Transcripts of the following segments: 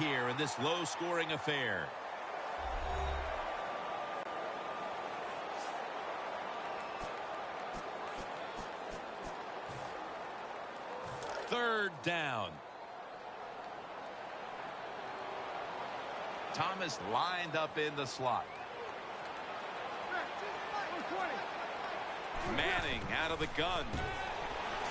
here in this low-scoring affair. Third down. Thomas lined up in the slot. Manning out of the gun.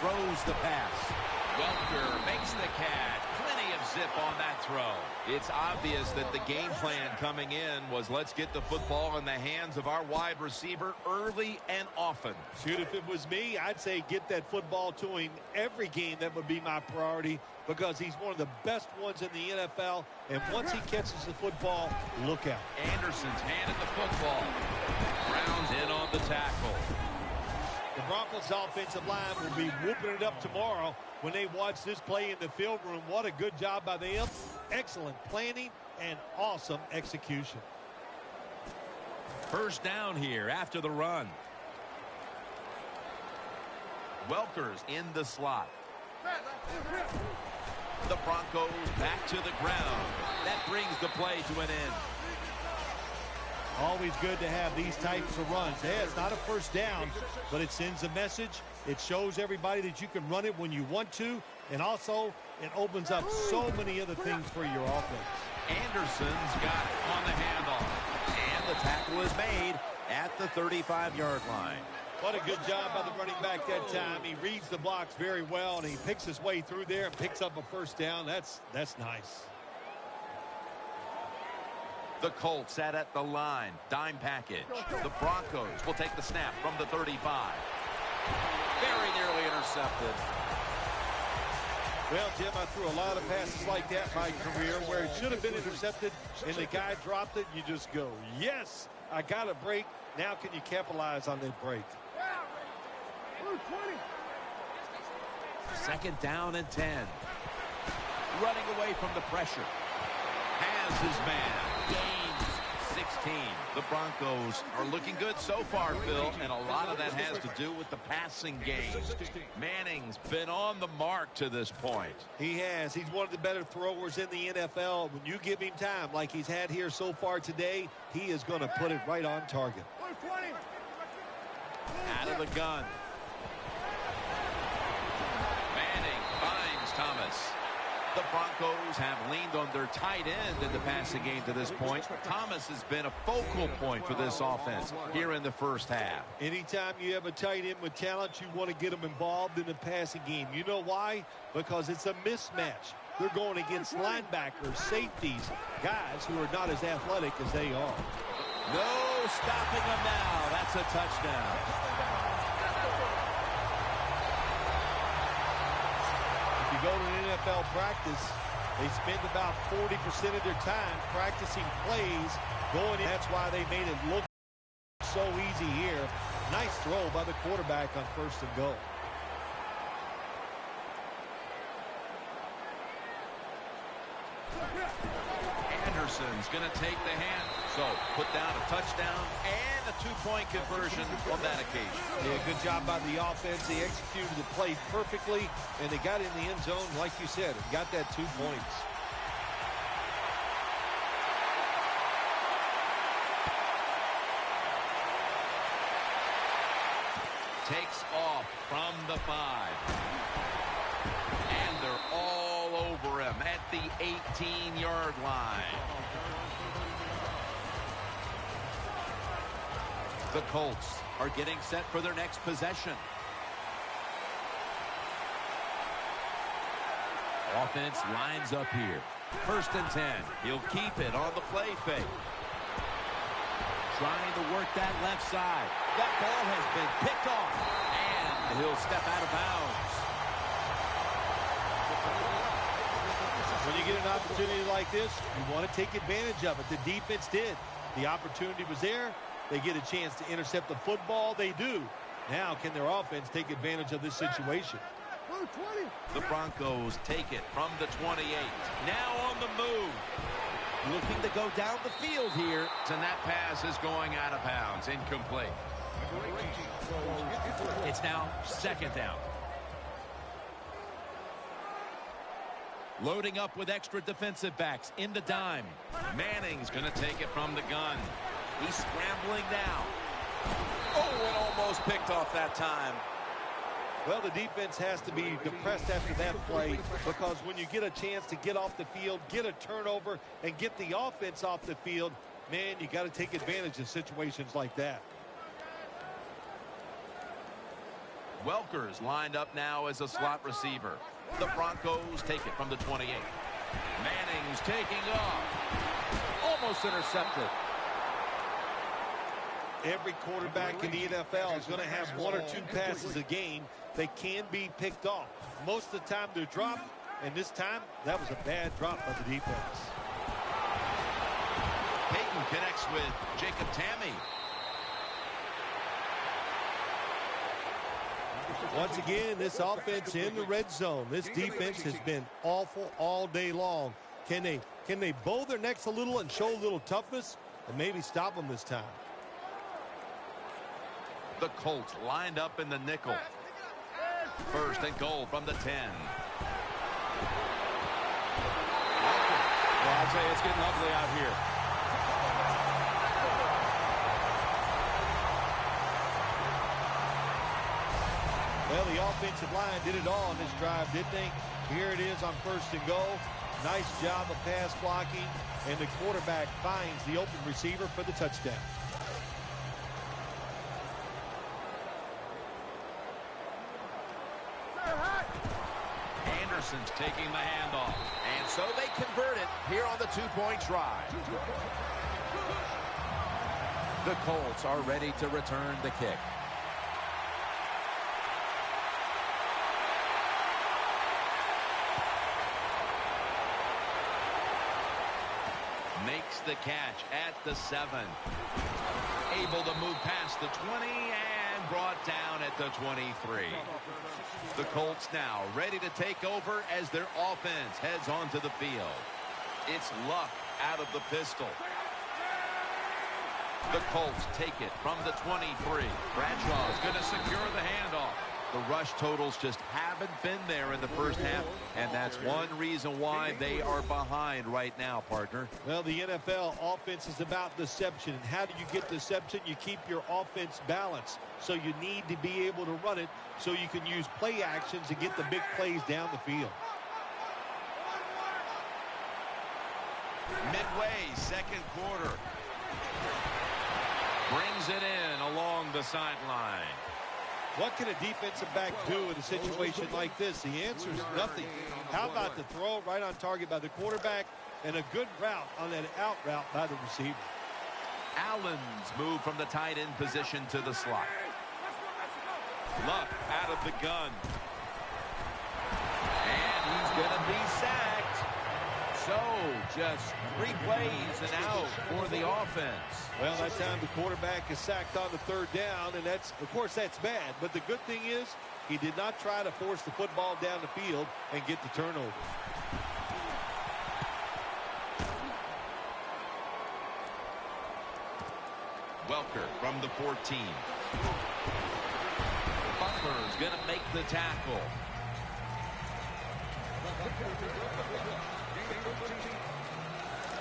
Throws the pass. Welker makes the catch. Plenty of zip on that throw. It's obvious that the game plan coming in was let's get the football in the hands of our wide receiver early and often. Shoot, if it was me, I'd say get that football to him every game. That would be my priority because he's one of the best ones in the NFL. And once he catches the football, look out. Anderson's handed the football. Browns in on the tackle. The Broncos offensive line will be whooping it up tomorrow when they watch this play in the field room. What a good job by them. Excellent planning and awesome execution. First down here after the run. Welker's in the slot. The Broncos back to the ground. That brings the play to an end. Always good to have these types of runs. Yeah, it's not a first down, but it sends a message. It shows everybody that you can run it when you want to, and also it opens up so many other things for your offense. Anderson's got it on the handoff, and the tackle is made at the 35-yard line. What a good job by the running back that time. He reads the blocks very well, and he picks his way through there and picks up a first down. That's nice. The Colts set at the line. Dime package. The Broncos will take the snap from the 35. Very nearly intercepted. Well, Jim, I threw a lot of passes like that in my career where it should have been intercepted and the guy dropped it. You just go, yes, I got a break. Now can you capitalize on that break? Second down and 10. Running away from the pressure. Has his man. Gains 16. The Broncos are looking good so far, Phil, and a lot of that has to do with the passing game. Manning's been on the mark to this point. He has. He's one of the better throwers in the NFL. When you give him time like he's had here so far today, he is going to put it right on target. Out of the gun. Manning finds Thomas. The Broncos have leaned on their tight end in the passing game to this point. Thomas has been a focal point for this offense here in the first half. Anytime you have a tight end with talent, you want to get them involved in the passing game. You know why? Because it's a mismatch. They're going against linebackers, safeties, guys who are not as athletic as they are. No stopping them now. That's a touchdown. Go to an NFL practice, they spend about 40% of their time practicing plays going in. That's why they made it look so easy here. Nice throw by the quarterback on first and goal. Anderson's going to take the hand. So put down a touchdown and a two-point conversion on that occasion. Yeah, good job by the offense. They executed the play perfectly, and they got in the end zone, like you said, and got that 2 points. Takes off from the 5. And they're all over him at the 18-yard line. The Colts are getting set for their next possession. Offense lines up here. First and 10. He'll keep it on the play fake. Trying to work that left side. That ball has been picked off. And he'll step out of bounds. When you get an opportunity like this, you want to take advantage of it. The defense did. The opportunity was there. They get a chance to intercept the football. They do. Now, can their offense take advantage of this situation? The Broncos take it from the 28. Now on the move. Looking to go down the field here. And that pass is going out of bounds. Incomplete. It's now second down. Loading up with extra defensive backs in the dime. Manning's going to take it from the gun. He's scrambling now. Oh, and almost picked off that time. Well, the defense has to be depressed after that play, because when you get a chance to get off the field, get a turnover, and get the offense off the field, man, you got to take advantage of situations like that. Welker's lined up now as a slot receiver. The Broncos take it from the 28. Manning's taking off. Almost intercepted. Every quarterback in the NFL is going to have one or two passes a game that can be picked off. Most of the time they're dropped, and this time that was a bad drop by the defense. Peyton connects with Jacob Tamme. Once again, this offense in the red zone. This defense has been awful all day long. Can they bow their necks a little and show a little toughness and maybe stop them this time? The Colts lined up in the nickel. First and goal from the 10. Well, I'll tell you, it's getting ugly out here. Well, the offensive line did it all on this drive, didn't they? Here it is on first and goal. Nice job of pass blocking, and the quarterback finds the open receiver for the touchdown. Anderson's taking the handoff. And so they convert it here on the two-point try. The Colts are ready to return the kick. Makes the catch at the 7. Able to move past the 20 and brought down at the 23. The Colts now ready to take over as their offense heads onto the field. It's Luck out of the pistol. The Colts take it from the 23. Bradshaw's going to secure the handoff. The rush totals just haven't been there in the first half, and that's one reason why they are behind right now, partner. Well, the NFL offense is about deception. And how do you get deception? You keep your offense balanced. So you need to be able to run it so you can use play actions and get the big plays down the field. Midway, second quarter. Brings it in along the sideline. What can a defensive back do in a situation like this? The answer is nothing. How about the throw right on target by the quarterback and a good route on that out route by the receiver? Allen's moved from the tight end position to the slot. Luck out of the gun. And he's going to be sacked. So just 3 plays and out for the offense. Well, that time the quarterback is sacked on the third down, and of course that's bad. But the good thing is he did not try to force the football down the field and get the turnover. Welker from the 14. Butler's going to make the tackle.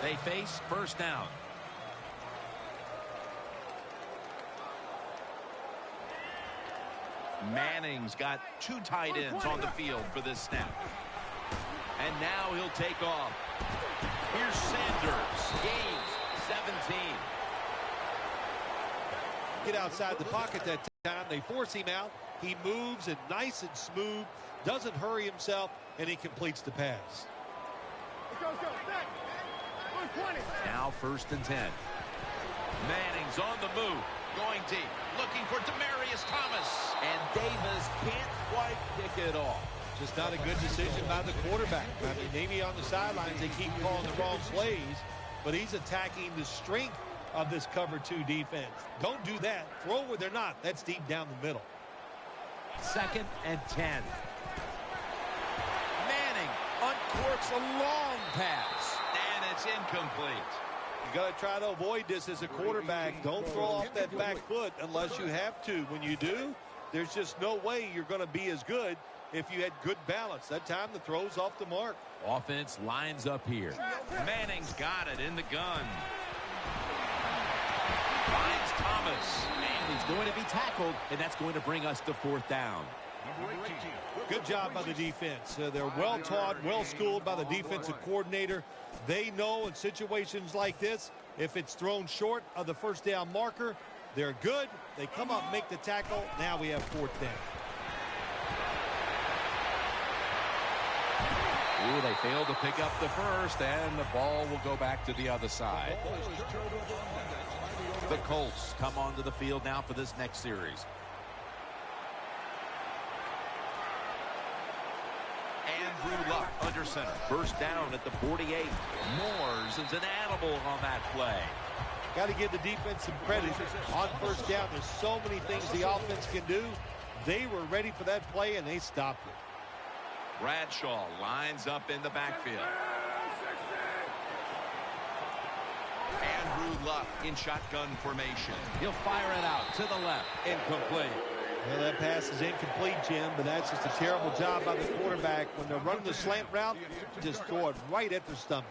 They face first down. Manning's got 2 tight ends on the field for this snap. And now he'll take off. Here's Sanders. Gains 17. Get outside the pocket that time. They force him out. He moves and nice and smooth. Doesn't hurry himself, and he completes the pass. Now first and 10. Manning's on the move. Going deep. Looking for Demaryius Thomas. And Davis can't quite kick it off. Just not a good decision by the quarterback. I mean, maybe on the sidelines they keep calling the wrong plays, but he's attacking the strength of this cover 2 defense. Don't do that. Throw where they're not. That's deep down the middle. Second and 10. Manning uncorks a long pass. And it's incomplete. You got to try to avoid this as a quarterback. Don't throw off that back foot unless you have to. When you do, there's just no way you're going to be as good if you had good balance. That time the throw's off the mark. Offense lines up here. Manning's got it in the gun. Finds Thomas. And he's going to be tackled, and that's going to bring us to 4th down. Good job by the defense. They're well taught, well schooled by the defensive coordinator. They know in situations like this, if it's thrown short of the 1st down marker, they're good. They come up, make the tackle. Now we have 4th down. Ooh, they failed to pick up the first, and the ball will go back to the other side. The Colts come onto the field now for this next series. Andrew Luck under center. 1st down at the 48. Moores is an animal on that play. Got to give the defense some credit. On 1st down, there's so many things the offense can do. They were ready for that play, and they stopped it. Bradshaw lines up in the backfield. Andrew Luck in shotgun formation. He'll fire it out to the left. Incomplete. Well, that pass is incomplete, Jim, but that's just a terrible job by the quarterback. When they're running the slant route, just throw it right at their stomach.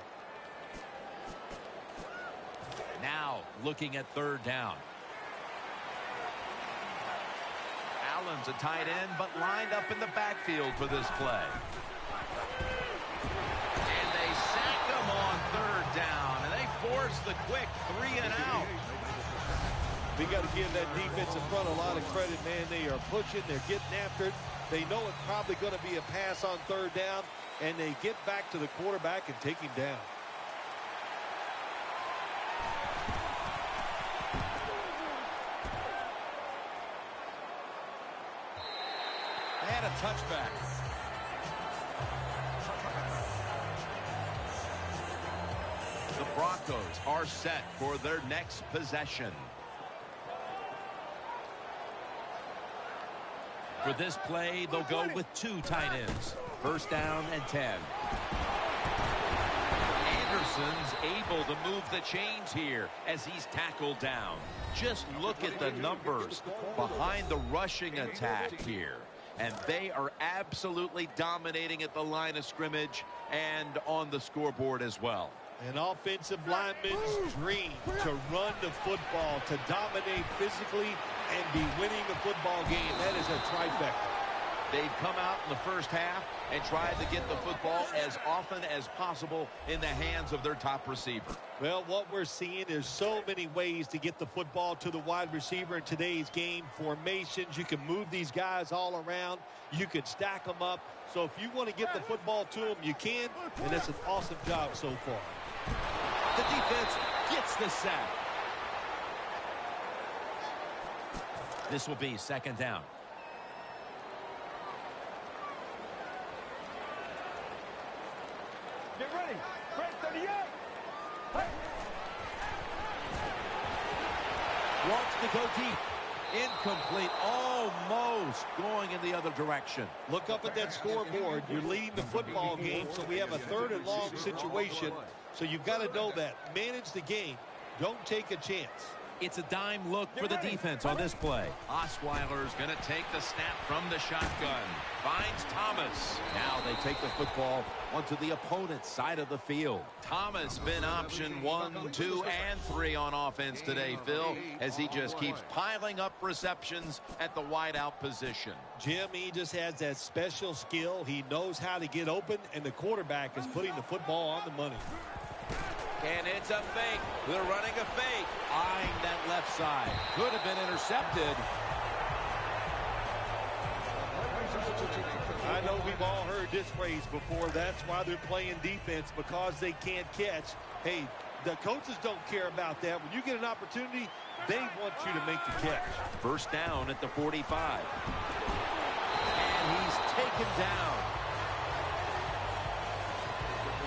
Now looking at 3rd down. Allen's a tight end, but lined up in the backfield for this play. And they sack him on 3rd down, and they force the quick 3 and out. We got to give that defense in front a lot of credit, man. They are pushing. They're getting after it. They know it's probably going to be a pass on 3rd down, and they get back to the quarterback and take him down. And a touchback. The Broncos are set for their next possession. For this play, they'll go with 2 tight ends. 1st down and 10. Anderson's able to move the chains here as he's tackled down. Just look at the numbers behind the rushing attack here. And they are absolutely dominating at the line of scrimmage and on the scoreboard as well. An offensive lineman's dream to run the football, to dominate physically and be winning the football game. That is a trifecta. They've come out in the 1st half and tried to get the football as often as possible in the hands of their top receiver. Well, what we're seeing is so many ways to get the football to the wide receiver in today's game. Formations, you can move these guys all around. You can stack them up. So if you want to get the football to them, you can, and it's an awesome job so far. The defense gets the sack. This will be 2nd down. Get ready. Break 38. Hey. Wants to go deep. Incomplete. Almost going in the other direction. Look up at that scoreboard. You're leading the football game, so we have a 3rd and long situation. So you've got to know that. Manage the game. Don't take a chance. It's a dime look for the defense on this play. Osweiler's going to take the snap from the shotgun. Finds Thomas. Now they take the football onto the opponent's side of the field. Thomas been option 1, 2, and 3 on offense today, Phil, as he just keeps piling up receptions at the wideout position. Jim, he just has that special skill. He knows how to get open, and the quarterback is putting the football on the money. And it's a fake. They're running a fake. Eyeing that left side. Could have been intercepted. I know we've all heard this phrase before. That's why they're playing defense, because they can't catch. Hey, the coaches don't care about that. When you get an opportunity, they want you to make the catch. 1st down at the 45. And he's taken down.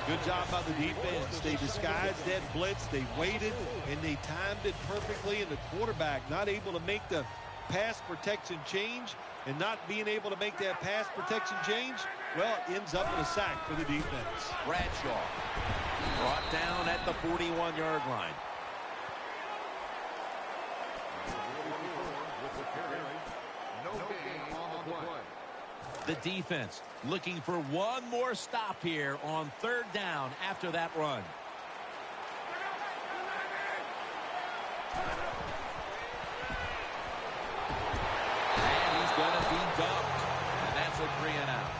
Good job by the defense. They disguised that blitz. They waited, and they timed it perfectly. And the quarterback not able to make the pass protection change, and not being able to make that pass protection change, well, ends up in a sack for the defense. Bradshaw brought down at the 41-yard line. The defense looking for one more stop here on third down after that run. And he's going to be dumped. And that's a 3-and-out.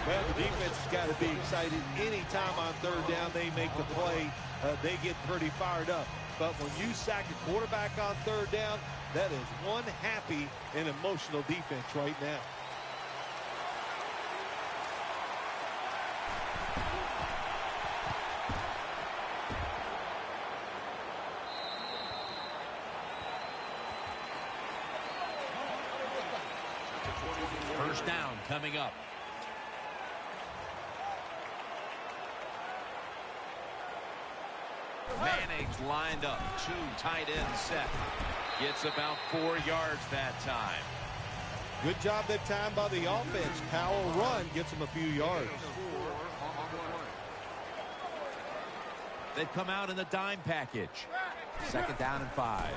Well, the defense has got to be excited. Anytime on third down they make the play, they get pretty fired up. But when you sack a quarterback on third down, that is one happy and emotional defense right now. First down coming up. Manning's lined up. 2 tight ends set. Gets about 4 yards that time. Good job that time by the offense. Powell run gets him a few yards. They've come out in the dime package. Second down and 5.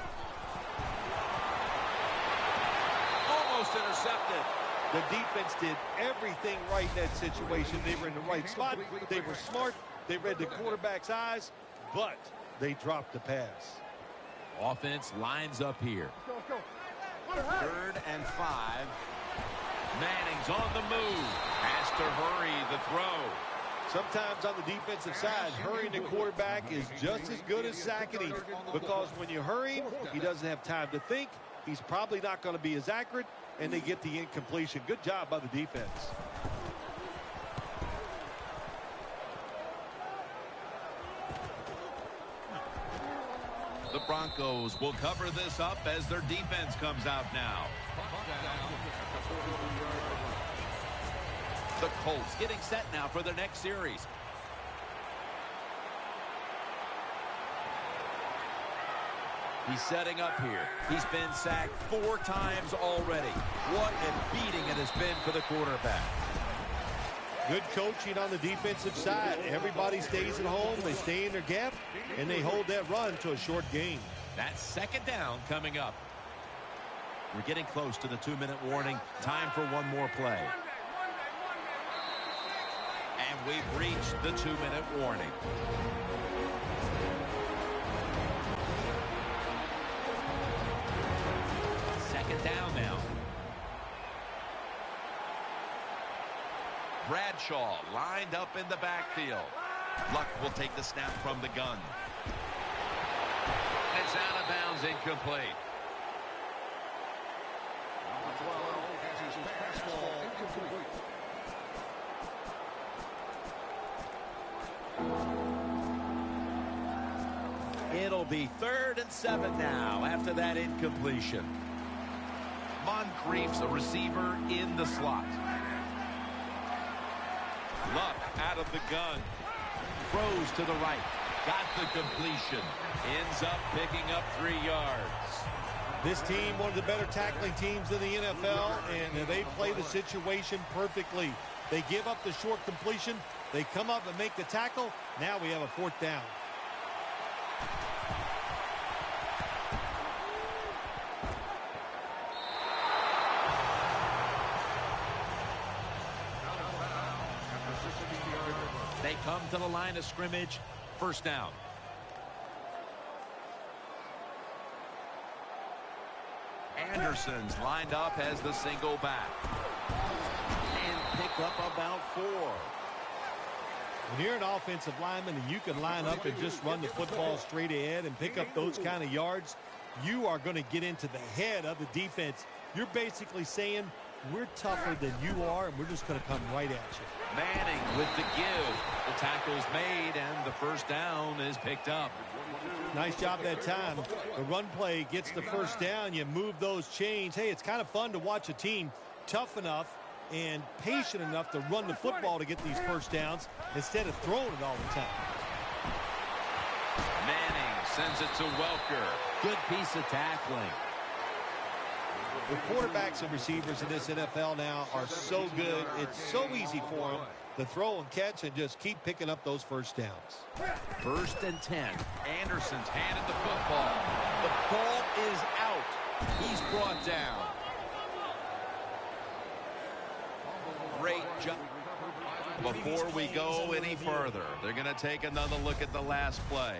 Almost intercepted. The defense did everything right in that situation. They were in the right spot. They were smart. They read the quarterback's eyes, but they dropped the pass. Offense lines up here. Third and 5. Manning's on the move. Has to hurry the throw. Sometimes on the defensive side, hurrying the quarterback is just as good as sacking him, because when you hurry him, he doesn't have time to think. He's probably not going to be as accurate, and they get the incompletion. Good job by the defense. The Broncos will cover this up as their defense comes out now. The Colts getting set now for their next series. He's setting up here. He's been sacked 4 times already. What a beating it has been for the quarterback. Good coaching on the defensive side. Everybody stays at home. They stay in their gap, and they hold that run to a short gain. That's second down coming up. We're getting close to the 2-minute warning. Time for one more play. And we've reached the 2-minute warning. Second down now. Bradshaw lined up in the backfield. Luck will take the snap from the gun. It's out of bounds, incomplete. It'll be 3rd and 7 now after that incompletion. Moncrief's a receiver in the slot. Luck out of the gun. Throws to the right. Got the completion. Ends up picking up 3 yards. This team, one of the better tackling teams in the NFL, and they play the situation perfectly. They give up the short completion. They come up and make the tackle. Now we have a 4th down. They come to the line of scrimmage. First down. Anderson's lined up as the single back. And pick up about 4. When you're an offensive lineman and you can line up and just run the football straight ahead and pick up those kind of yards, you are going to get into the head of the defense. You're basically saying, we're tougher than you are, and we're just going to come right at you. Manning with the give. The tackle's made, and the first down is picked up. Nice job that time. The run play gets the first down. You move those chains. Hey, it's kind of fun to watch a team tough enough and patient enough to run the football to get these first downs instead of throwing it all the time. Manning sends it to Welker. Good piece of tackling. The quarterbacks and receivers in this NFL now are so good. It's so easy for them to throw and catch and just keep picking up those first downs. 1st and 10. Anderson's handed the football. The ball is out. He's brought down. Before we go any further, they're going to take another look at the last play.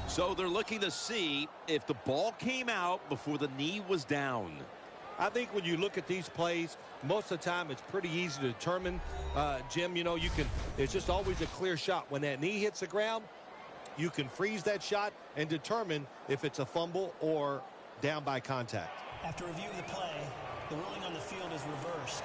So they're looking to see if the ball came out before the knee was down. I think when you look at these plays, most of the time it's pretty easy to determine, Jim, you know, it's just always a clear shot. When that knee hits the ground, you can freeze that shot and determine if it's a fumble or down by contact. After reviewing the play, the ruling on the field is reversed.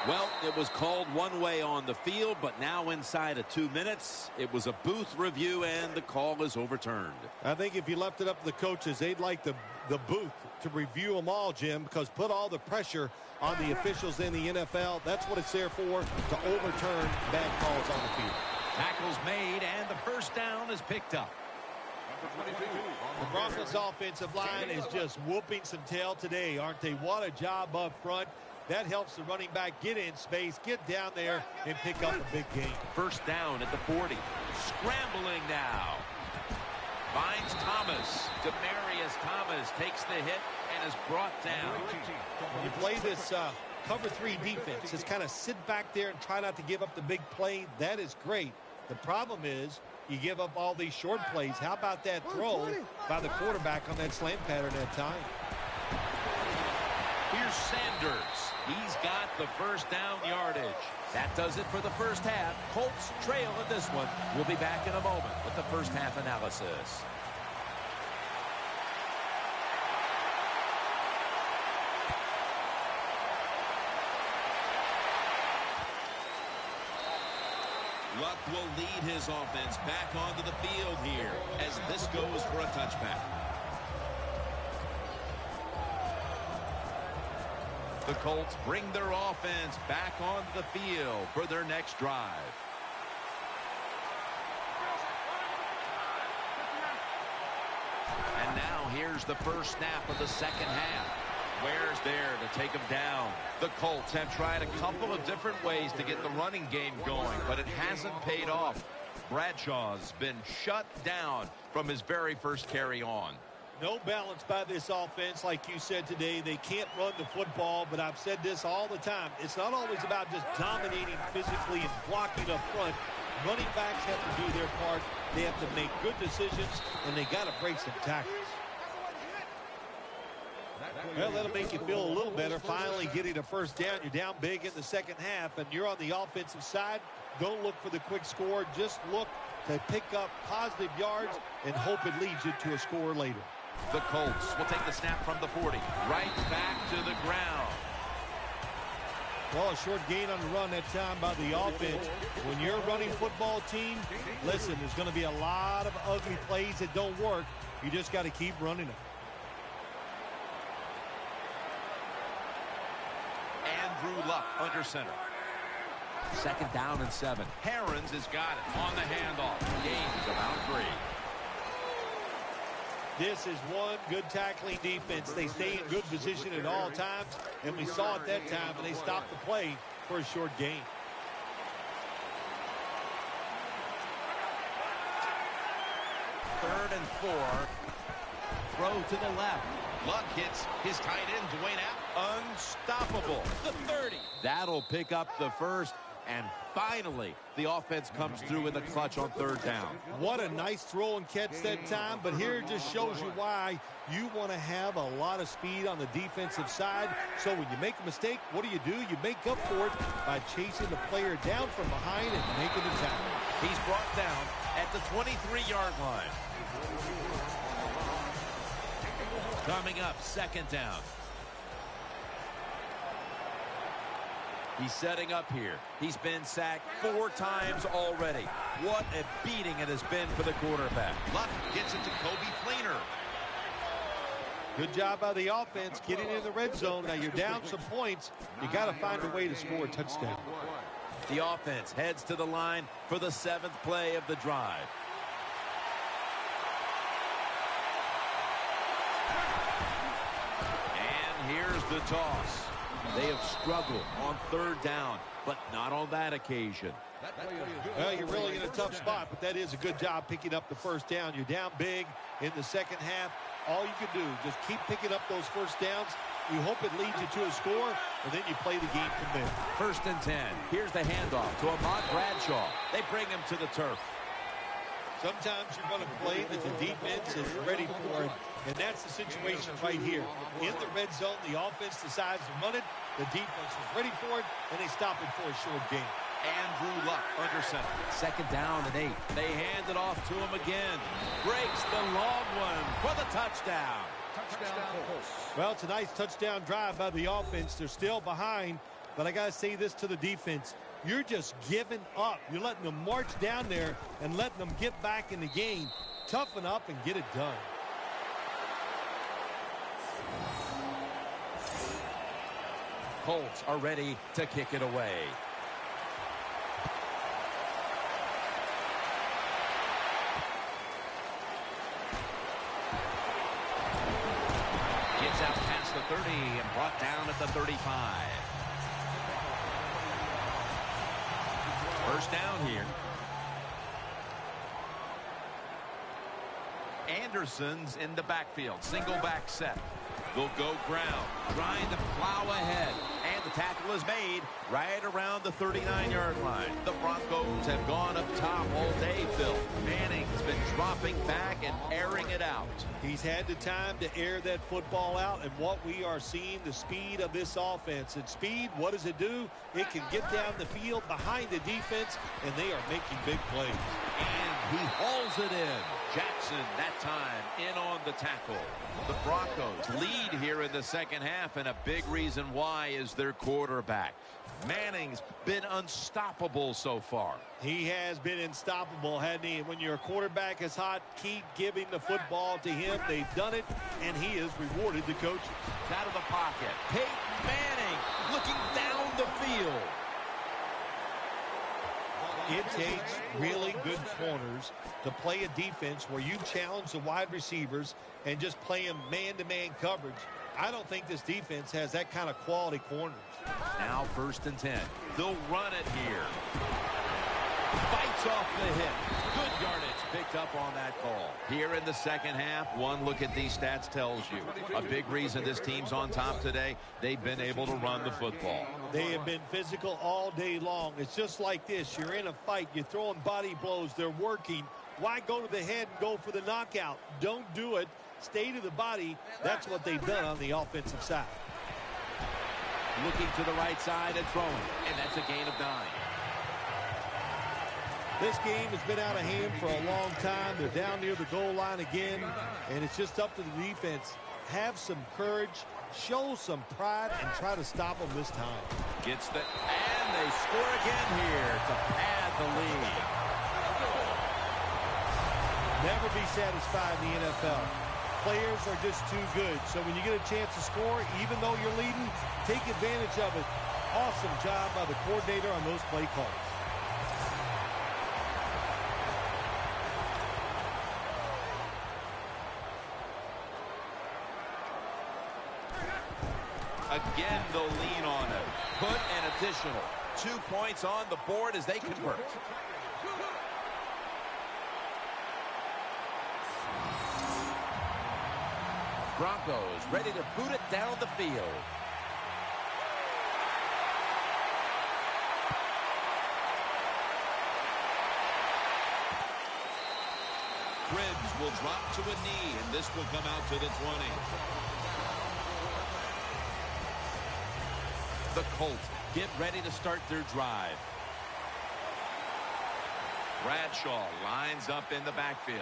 Well, it was called one way on the field, but now inside of 2 minutes, it was a booth review, and the call is overturned. I think if you left it up to the coaches, they'd like the booth to review them all, Jim, because put all the pressure on the officials in the NFL. That's what it's there for, to overturn bad calls on the field. Tackle's made, and the first down is picked up. The Broncos offensive line is just whooping some tail today, aren't they? What a job up front. That helps the running back get in space, get down there, and pick up a big gain. First down at the 40. Scrambling now. Finds Thomas. Demaryius Thomas takes the hit and is brought down. When you play this cover 3 defense, just kind of sit back there and try not to give up the big play. That is great. The problem is you give up all these short plays. How about that throw by the quarterback on that slant pattern that time? Here's Sanders. He's got the first down yardage. That does it for the first half. Colts trail in this one. We'll be back in a moment with the first half analysis. Luck will lead his offense back onto the field here as this goes for a touchback. The Colts bring their offense back onto the field for their next drive. And now here's the first snap of the second half. Ware's there to take him down. The Colts have tried a couple of different ways to get the running game going, but it hasn't paid off. Bradshaw's been shut down from his very first carry on. No balance by this offense, like you said today. They can't run the football, but I've said this all the time. It's not always about just dominating physically and blocking up front. Running backs have to do their part. They have to make good decisions, and they got to break some tackles. Well, that'll make you feel a little better, finally getting a first down. You're down big in the second half, and you're on the offensive side. Don't look for the quick score. Just look to pick up positive yards and hope it leads you to a score later. The Colts will take the snap from the 40. Right back to the ground. Well, a short gain on the run that time by the offense. When you're a running football team, listen, there's going to be a lot of ugly plays that don't work. You just got to keep running them. Andrew Luck under center. Second down and 7. Herons has got it on the handoff. Gains about 3. This is one good tackling defense. They stay in good position at all times, and we saw it that time, and they stopped the play for a short gain. Third and 4. Throw to the left. Luck hits his tight end, Dwayne Allen. Unstoppable. The 30. That'll pick up the first. And finally, the offense comes through in the clutch on third down. What a nice throw and catch that time, but here it just shows you why you want to have a lot of speed on the defensive side. So when you make a mistake, what do? You make up for it by chasing the player down from behind and making the tackle. He's brought down at the 23-yard line. Coming up, second down. He's setting up here. He's been sacked 4 times already. What a beating it has been for the quarterback. Luck gets it to Kobe Fleener. Good job by the offense getting in the red zone. Now you're down some points. You got to find a way to score a touchdown. The offense heads to the line for the 7th play of the drive. And here's the toss. They have struggled on third down, but not on that occasion. Well, you're really in a tough spot, but that is a good job picking up the first down. You're down big in the second half. All you can do, just keep picking up those first downs You hope it leads you to a score, and then you play the game from there. 1st and 10. Here's the handoff to Ahmad Bradshaw. They bring him to the turf. Sometimes you're going to play that the defense is ready for it, and that's the situation right here. In the red zone, the offense decides to run it. The defense is ready for it, and they stop it for a short gain. Andrew Luck under center. 2nd down and 8. They hand it off to him again. Breaks the long one for the touchdown. Touchdown Colts. Well, it's a nice touchdown drive by the offense. They're still behind, but I got to say this to the defense. You're just giving up. You're letting them march down there and letting them get back in the game. Toughen up and get it done. Colts are ready to kick it away. Gets out past the 30 and brought down at the 35. 1st down here. Anderson's in the backfield. Single back set. They'll go ground, trying to plow ahead. And the tackle is made right around the 39-yard line. The Broncos have gone up top all day, Phil. Manning's been dropping back and airing it out. He's had the time to air that football out, and what we are seeing, the speed of this offense. And speed, what does it do? It can get down the field behind the defense, and they are making big plays. And he hauls it in. Jackson, that time, in on the tackle. The Broncos lead here in the 2nd half, and a big reason why is their quarterback. Manning's been unstoppable so far. He has been unstoppable, hasn't he? When your quarterback is hot, keep giving the football to him. They've done it, and he has rewarded the coaches. Out of the pocket, Peyton Manning looking down the field. It takes really good corners to play a defense where you challenge the wide receivers and just play them man-to-man coverage. I don't think this defense has that kind of quality corners. Now 1st and 10. They'll run it here. Fights off the hit. Good yardage picked up on that call. Here in the 2nd half, one look at these stats tells you a big reason this team's on top today, they've been able to run the football. They have been physical all day long. It's just like this. You're in a fight. You're throwing body blows. They're working. Why go to the head and go for the knockout? Don't do it. Stay to the body. That's what they've done on the offensive side. Looking to the right side and throwing. And that's a gain of 9. This game has been out of hand for a long time. They're down near the goal line again, and it's just up to the defense. Have some courage, show some pride, and try to stop them this time. Gets the, and they score again here to pad the lead. Never be satisfied in the NFL. Players are just too good. So when you get a chance to score, even though you're leading, take advantage of it. Awesome job by the coordinator on those play calls. Again, they'll lean on it. Put an additional 2 points on the board as they convert. Broncos ready to boot it down the field. Cribbs will drop to a knee, and this will come out to the 20. The Colts get ready to start their drive. Bradshaw lines up in the backfield.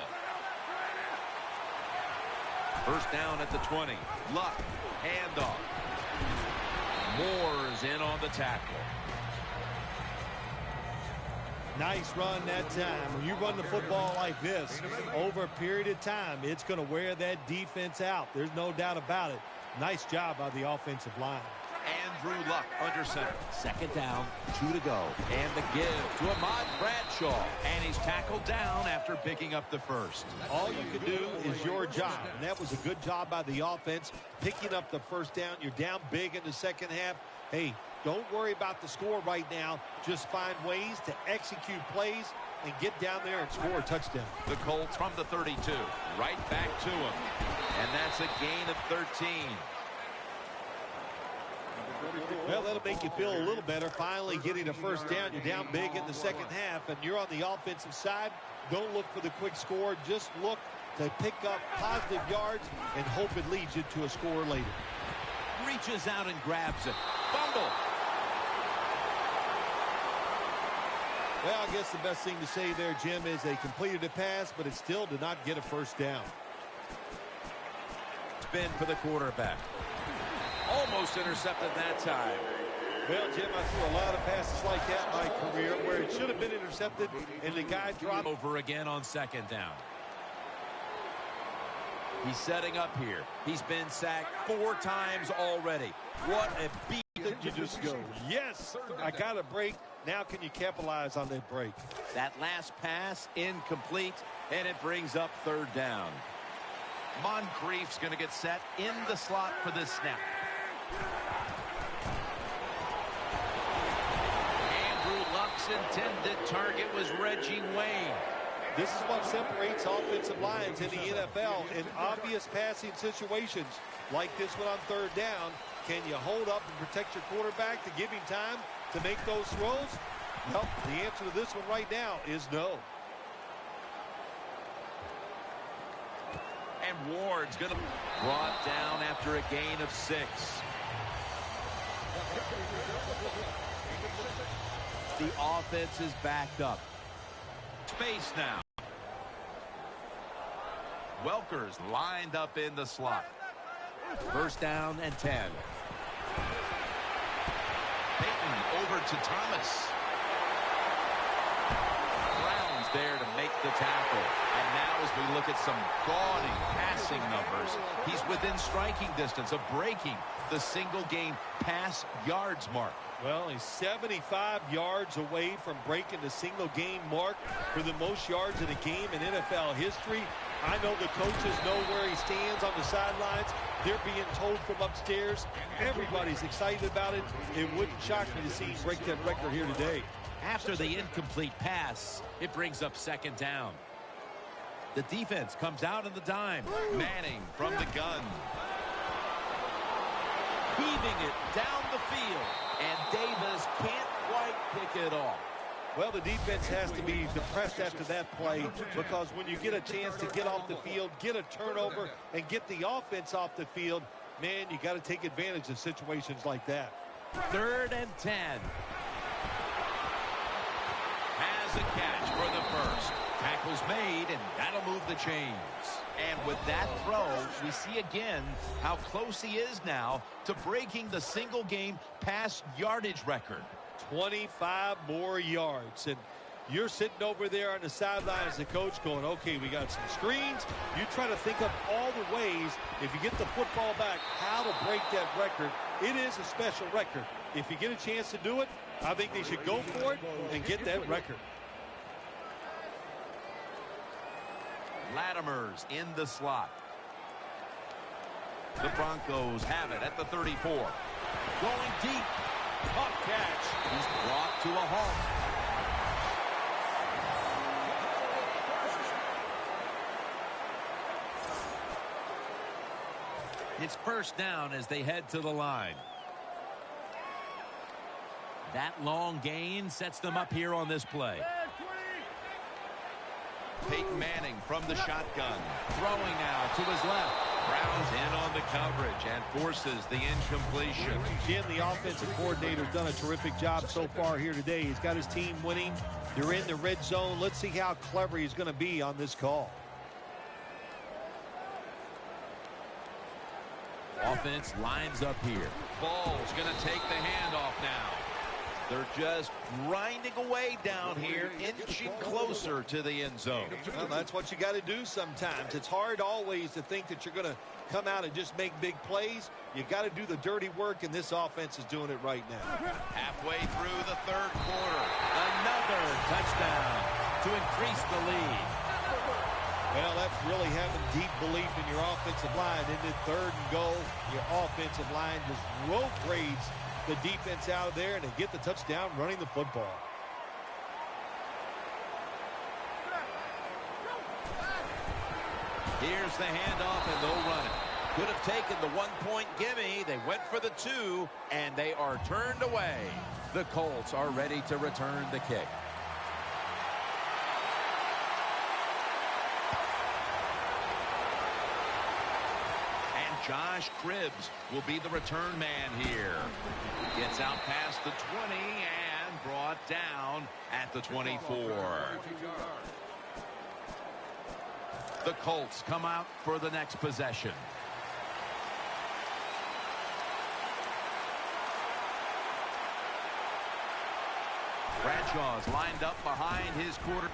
1st down at the 20. Luck, handoff. Moore's in on the tackle. Nice run that time. When you run the football like this, over a period of time, it's going to wear that defense out. There's no doubt about it. Nice job by the offensive line. Andrew Luck under center. 2nd down, 2 to go. And the give to Ahmad Bradshaw. And he's tackled down after picking up the 1st. All you can do is your job. And that was a good job by the offense. Picking up the 1st down. You're down big in the 2nd half. Hey, don't worry about the score right now. Just find ways to execute plays and get down there and score a touchdown. The Colts from the 32. Right back to him. And that's a gain of 13. Well, that'll make you feel a little better. Finally getting a first down. You're down big in the second half, and you're on the offensive side. Don't look for the quick score. Just look to pick up positive yards and hope it leads you to a score later. Reaches out and grabs it. Fumble. Well, I guess the best thing to say there, Jim, is they completed a pass, but it still did not get a first down. Spin for the quarterback. Almost intercepted that time. Well, Jim, I threw a lot of passes like that in my career where it should have been intercepted, and the guy dropped. Over again on second down. He's setting up here. He's been sacked 4 times already. What a beat. You just go, yes, I got a break. Now can you capitalize on that break? That last pass incomplete, and it brings up third down. Moncrief's going to get set in the slot for this snap. Andrew Luck's intended target was Reggie Wayne. This is what separates offensive lines in the NFL in obvious passing situations like this one on third down. Can you hold up and protect your quarterback to give him time to make those throws? Well, the answer to this one right now is no. And Ward's going to be brought down after a gain of 6. The offense is backed up. Space now. Welker's lined up in the slot. First down and 10. Peyton over to Thomas. Brown's there to make the tackle. And now as we look at some gaudy passing numbers, he's within striking distance of breaking the single game pass yards mark. Well, he's 75 yards away from breaking the single game mark for the most yards in a game in NFL history. I know the coaches know where he stands on the sidelines. They're being told from upstairs. Everybody's excited about it. It wouldn't shock me to see him break that record here today. After the incomplete pass, it brings up second down. The defense comes out in the dime. Manning from the gun. Heaving it down the field. And Davis can't quite pick it off. Well, the defense has to be depressed after that play because when you get a chance to get off the field, get a turnover, and get the offense off the field, man, you got to take advantage of situations like that. 3rd and 10. Has a catch for the first. Tackle's made, and that'll move the chains. And with that throw, we see again how close he is now to breaking the single-game pass yardage record. 25 more yards. And you're sitting over there on the sideline as the coach going, okay, we got some screens. You try to think of all the ways, if you get the football back, how to break that record. It is a special record. If you get a chance to do it, I think they should go for it and get that record. Latimer's in the slot. The Broncos have it at the 34. Going deep. Tough catch. He's brought to a halt. It's first down as they head to the line. That long gain sets them up here on this play. Peyton Manning from the shotgun. Throwing now to his left. Brown's in on the coverage and forces the incompletion. Jim, the offensive coordinator's done a terrific job so far here today. He's got his team winning. They're in the red zone. Let's see how clever he's going to be on this call. Offense lines up here. Ball's going to take the handoff now. They're just grinding away down here, inching closer to the end zone. Well, that's what you got to do sometimes. It's hard always to think that you're going to come out and just make big plays. You got to do the dirty work, and this offense is doing it right now. Halfway through the 3rd quarter, another touchdown to increase the lead. Well, that's really having deep belief in your offensive line. In the 3rd and goal, your offensive line just road grades the defense out there, and they get the touchdown running the football. Here's the handoff, and they'll run it. Could have taken the 1-point gimme. They went for the 2, and they are turned away. The Colts are ready to return the kick. And Josh Cribbs will be the return man here. Gets out past the 20 and brought down at the 24. The Colts come out for the next possession. Bradshaw's lined up behind his quarter.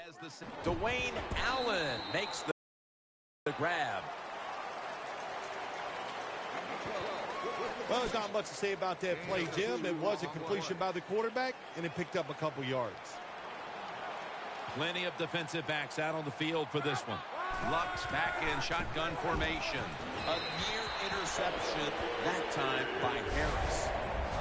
As the Dwayne Allen makes the grab. Well, there's not much to say about that play, Jim. It was a completion by the quarterback, and it picked up a couple yards. Plenty of defensive backs out on the field for this one. Luck's back in shotgun formation. A near interception, that time by Harris.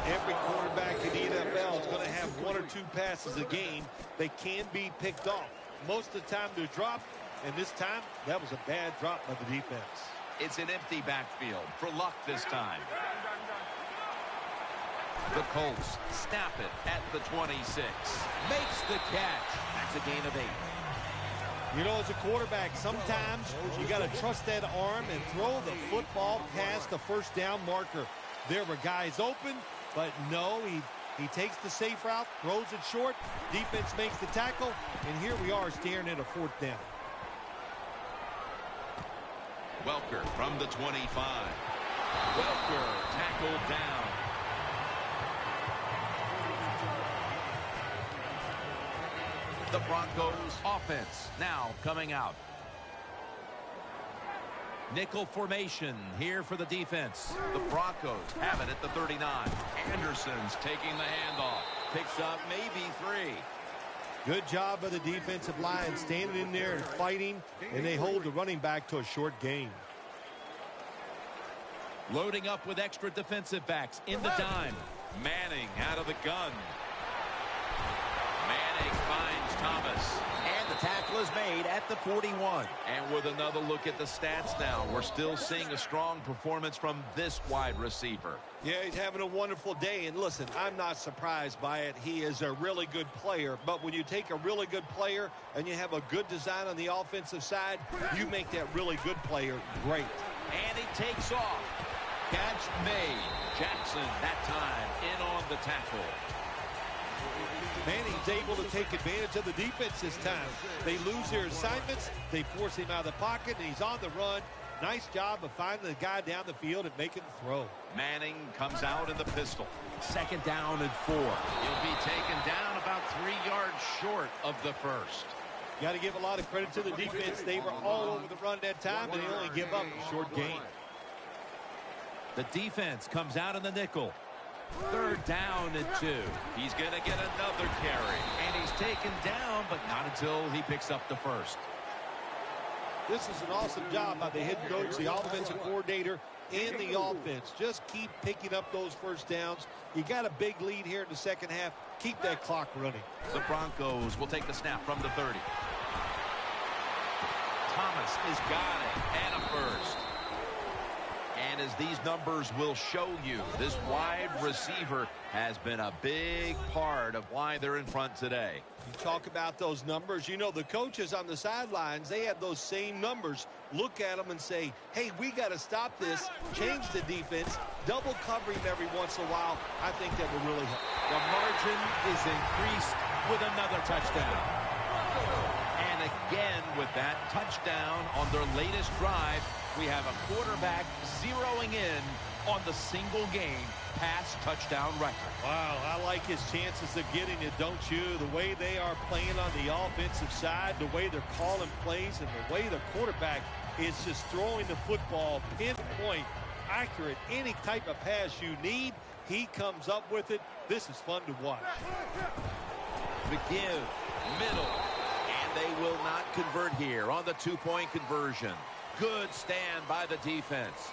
Every quarterback in the NFL is going to have 1 or 2 passes a game. They can be picked off. Most of the time they're dropped, and this time that was a bad drop by the defense. It's an empty backfield for Luck this time. The Colts snap it at the 26. Makes the catch. That's a gain of 8. You know, as a quarterback, sometimes you got to trust that arm and throw the football past the first down marker. There were guys open, but no, he takes the safe route, throws it short, defense makes the tackle, and here we are staring at a 4th down. Welker from the 25. Welker tackled down. The Broncos offense now coming out. Nickel formation here for the defense. The Broncos have it at the 39. Anderson's taking the handoff. Picks up maybe 3. Good job by the defensive line, standing in there and fighting, and they hold the running back to a short gain. Loading up with extra defensive backs in the dime. Manning out of the gun. Manning finds Thomas. And the tackle is made at the 41. And with another look at the stats now, we're still seeing a strong performance from this wide receiver. Yeah, he's having a wonderful day. And listen, I'm not surprised by it. He is a really good player. But when you take a really good player and you have a good design on the offensive side, you make that really good player great. And he takes off. Catch made. Jackson that time in on the tackle. Manning's able to take advantage of the defense this time. They lose their assignments. They force him out of the pocket, and he's on the run. Nice job of finding the guy down the field and making the throw. Manning comes out in the pistol. 2nd down and 4. He'll be taken down about 3 yards short of the first. Got to give a lot of credit to the defense. They were all over the run that time, and they only give up a short gain. The defense comes out in the nickel. 3rd down and 2. He's going to get another carry. And he's taken down, but not until he picks up the first. This is an awesome job by the head coach, the offensive coordinator, and the offense. Just keep picking up those first downs. You got a big lead here in the second half. Keep that clock running. The Broncos will take the snap from the 30. Thomas has got it, and a first. And as these numbers will show you, this wide receiver has been a big part of why they're in front today. You talk about those numbers. You know, the coaches on the sidelines, they have those same numbers. Look at them and say, hey, we got to stop this, change the defense, double cover him every once in a while. I think that will really help. The margin is increased with another touchdown. And again, with that touchdown on their latest drive, we have a quarterback zeroing in on the single game pass touchdown record. Wow, I like his chances of getting it, don't you? The way they are playing on the offensive side, the way they're calling plays, and the way the quarterback is just throwing the football pinpoint, accurate, any type of pass you need, he comes up with it. This is fun to watch. McGinn, middle, and they will not convert here on the two-point conversion. Good stand by the defense.